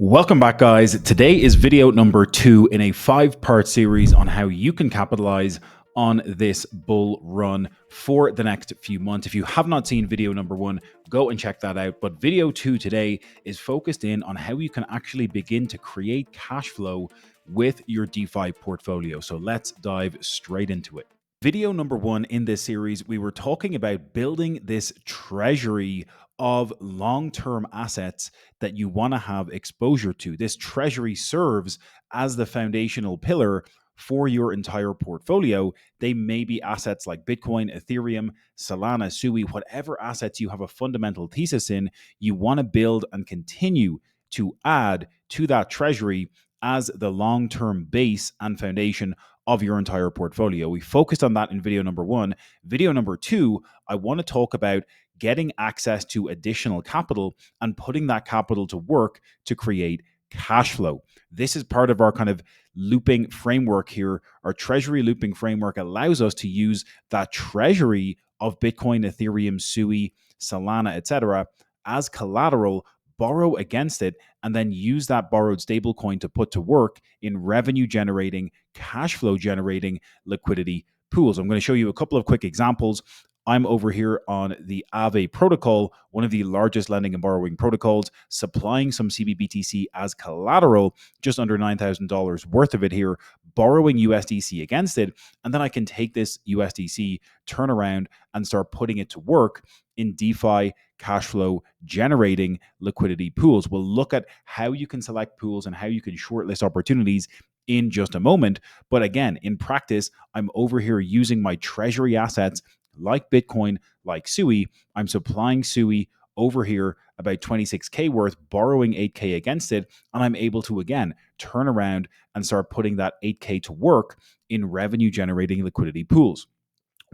Welcome back, guys. Today is video number 2 in a 5-part series on how you can capitalize on this bull run for the next few months. If you have not seen video number 1, go and check that out. But video 2 today is focused in on how you can actually begin to create cash flow with your DeFi portfolio. So let's dive straight into it. Video number 1 in this series, we were talking about building this treasury of long-term assets that you want to have exposure to. This treasury serves as the foundational pillar for your entire portfolio. They may be assets like Bitcoin, Ethereum, Solana, Sui, whatever assets you have a fundamental thesis in, you want to build and continue to add to that treasury as the long-term base and foundation of your entire portfolio. We focused on that in video number 1. Video number 2, I want to talk about getting access to additional capital and putting that capital to work to create cash flow. This is part of our kind of looping framework here. Our treasury looping framework allows us to use that treasury of Bitcoin, Ethereum, Sui, Solana, etc. as collateral, borrow against it, and then use that borrowed stablecoin to put to work in revenue generating, cash flow generating liquidity pools. I'm going to show you a couple of quick examples. I'm over here on the Aave protocol, one of the largest lending and borrowing protocols, supplying some CBBTC as collateral, just under $9,000 worth of it here, borrowing USDC against it. And then I can take this USDC, turn around and start putting it to work in DeFi cash flow generating liquidity pools. We'll look at how you can select pools and how you can shortlist opportunities in just a moment. But again, in practice, I'm over here using my treasury assets like Bitcoin, like Sui. I'm supplying Sui over here about 26K worth, borrowing 8K against it, and I'm able to, again, turn around and start putting that 8K to work in revenue generating liquidity pools.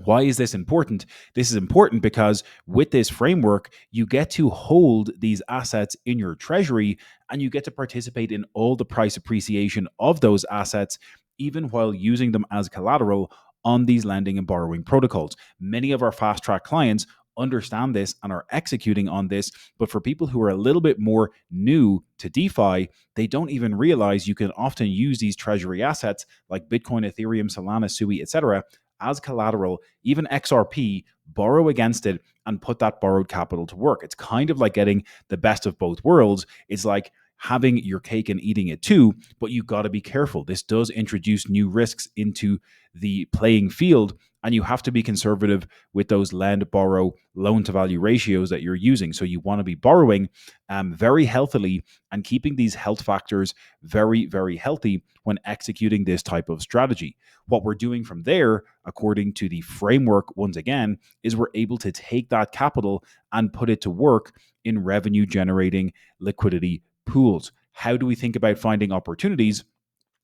Why is this important? This is important because with this framework, you get to hold these assets in your treasury and you get to participate in all the price appreciation of those assets, even while using them as collateral on these lending and borrowing protocols. Many of our fast track clients understand this and are executing on this. But for people who are a little bit more new to DeFi, they don't even realize you can often use these treasury assets like Bitcoin, Ethereum, Solana, Sui, etc. as collateral, even XRP, borrow against it and put that borrowed capital to work. It's kind of like getting the best of both worlds. It's like having your cake and eating it too, but you got to be careful. This does introduce new risks into the playing field, and you have to be conservative with those lend, borrow, loan to value ratios that you're using. So you want to be borrowing very healthily and keeping these health factors very, very healthy when executing this type of strategy. What we're doing from there, according to the framework, once again, is we're able to take that capital and put it to work in revenue generating liquidity pools. How do we think about finding opportunities?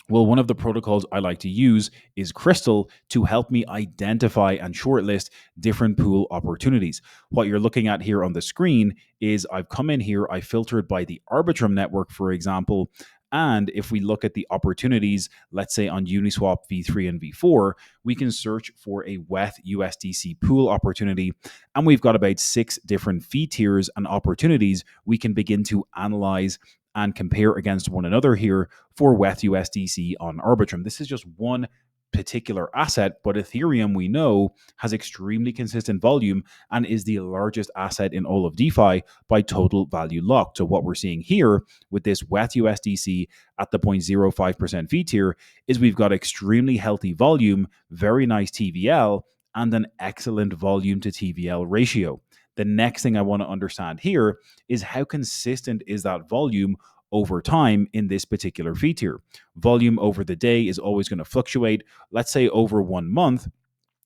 Well, one of the protocols I like to use is Crystal to help me identify and shortlist different pool opportunities. What you're looking at here on the screen is I've come in here, I filtered by the Arbitrum network, for example. And if we look at the opportunities, let's say on Uniswap V3 and V4, we can search for a WETH USDC pool opportunity. And we've got about 6 different fee tiers and opportunities we can begin to analyze and compare against one another here for WETH USDC on Arbitrum. This is just one particular asset, but Ethereum, we know, has extremely consistent volume and is the largest asset in all of DeFi by total value locked. So what we're seeing here with this WETH USDC at the 0.05% fee tier is we've got extremely healthy volume, very nice TVL, and an excellent volume to TVL ratio. The next thing I want to understand here is how consistent is that volume over time in this particular fee tier. Volume over the day is always going to fluctuate. Let's say over 1 month,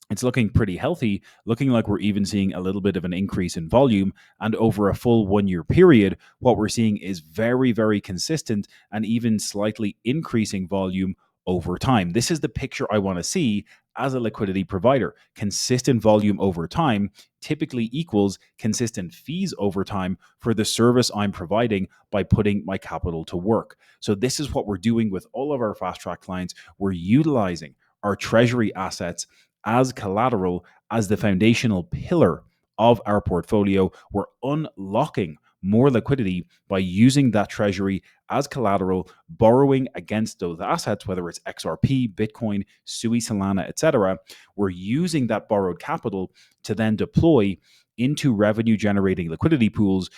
it's looking pretty healthy, looking like we're even seeing a little bit of an increase in volume. And over a full 1-year period, what we're seeing is very, very consistent and even slightly increasing volume over time. This is the picture I want to see as a liquidity provider. Consistent volume over time typically equals consistent fees over time for the service I'm providing by putting my capital to work. So this is what we're doing with all of our fast track clients. We're utilizing our treasury assets as collateral, as the foundational pillar of our portfolio. We're unlocking more liquidity by using that treasury as collateral, borrowing against those assets, whether it's XRP, Bitcoin, Sui, Solana, etc. We're using that borrowed capital to then deploy into revenue generating liquidity pools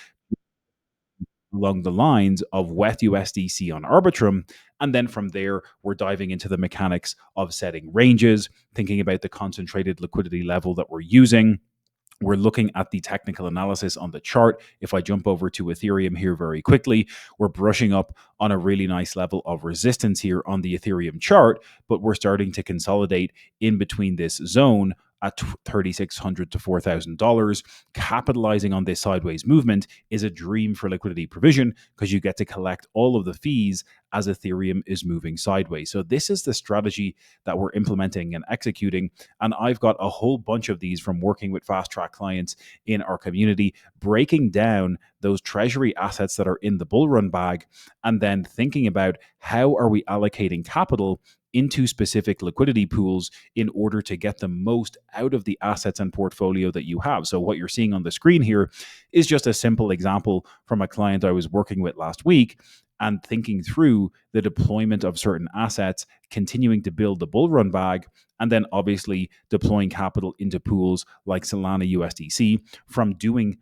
along the lines of WETH USDC on Arbitrum. And then from there, we're diving into the mechanics of setting ranges, thinking about the concentrated liquidity level that we're using. We're looking at the technical analysis on the chart. If I jump over to Ethereum here very quickly, we're brushing up on a really nice level of resistance here on the Ethereum chart, but we're starting to consolidate in between this zone at $3,600 to $4,000. Capitalizing on this sideways movement is a dream for liquidity provision because you get to collect all of the fees as Ethereum is moving sideways. So this is the strategy that we're implementing and executing. And I've got a whole bunch of these from working with fast track clients in our community, breaking down those treasury assets that are in the bull run bag, and then thinking about how are we allocating capital into specific liquidity pools in order to get the most out of the assets and portfolio that you have. So what you're seeing on the screen here is just a simple example from a client I was working with last week and thinking through the deployment of certain assets, continuing to build the bull run bag, and then obviously deploying capital into pools like Solana USDC. From doing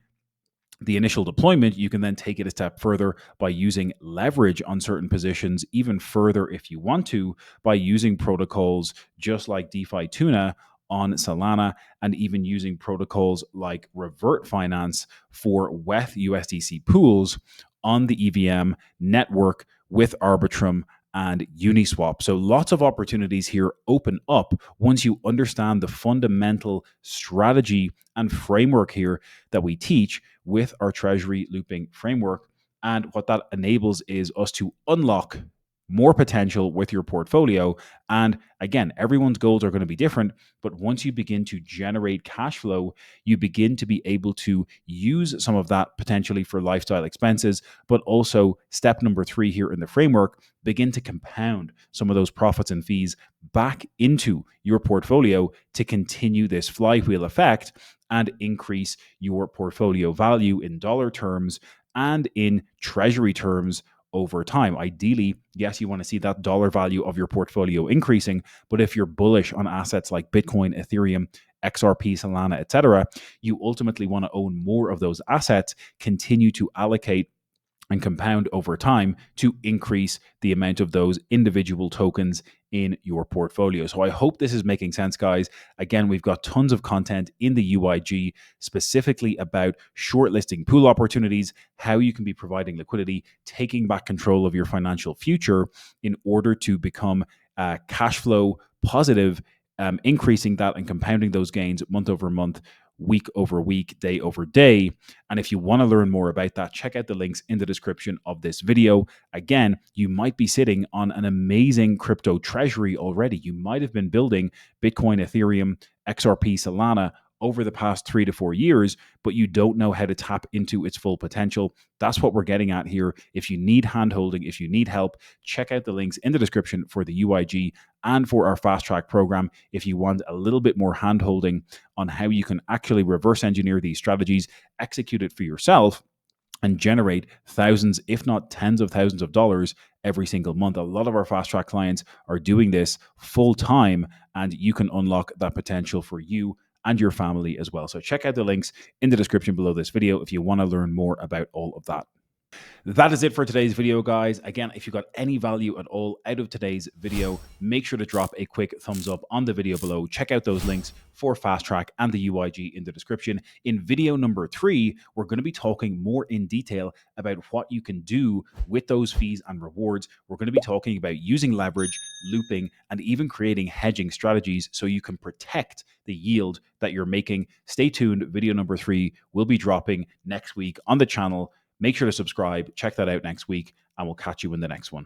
the initial deployment, you can then take it a step further by using leverage on certain positions, even further if you want to, by using protocols just like DeFi Tuna on Solana, and even using protocols like Revert Finance for WETH USDC pools on the EVM network with Arbitrum and Uniswap. So lots of opportunities here open up once you understand the fundamental strategy and framework here that we teach with our treasury looping framework. And what that enables is us to unlock more potential with your portfolio. And again, everyone's goals are going to be different, but once you begin to generate cash flow, you begin to be able to use some of that potentially for lifestyle expenses, but also step number 3 here in the framework, begin to compound some of those profits and fees back into your portfolio to continue this flywheel effect and increase your portfolio value in dollar terms and in treasury terms over time. Ideally, yes, you want to see that dollar value of your portfolio increasing, but if you're bullish on assets like Bitcoin, Ethereum, XRP, Solana, etc., you ultimately want to own more of those assets, continue to allocate and compound over time to increase the amount of those individual tokens in your portfolio. So I hope this is making sense, guys. Again, we've got tons of content in the UIG specifically about shortlisting pool opportunities, how you can be providing liquidity, taking back control of your financial future in order to become cash flow positive, increasing that and compounding those gains month over month, week over week, day over day. And if you want to learn more about that, check out the links in the description of this video. Again, you might be sitting on an amazing crypto treasury already. You might have been building Bitcoin, Ethereum, XRP, Solana over the past 3 to 4 years, but you don't know how to tap into its full potential. That's what we're getting at here. If you need handholding, if you need help, check out the links in the description for the UIG and for our fast track program. If you want a little bit more handholding on how you can actually reverse engineer these strategies, execute it for yourself, and generate thousands, if not tens of thousands of dollars every single month. A lot of our fast track clients are doing this full time, and you can unlock that potential for you and your family as well. So check out the links in the description below this video if you want to learn more about all of that. That is it for today's video, guys. Again, if you got any value at all out of today's video, make sure to drop a quick thumbs up on the video below. Check out those links for Fast Track and the UIG in the description. In video number 3, we're going to be talking more in detail about what you can do with those fees and rewards. We're going to be talking about using leverage, looping, and even creating hedging strategies so you can protect the yield that you're making. Stay tuned. Video number 3 will be dropping next week on the channel. Make sure to subscribe, check that out next week, and we'll catch you in the next one.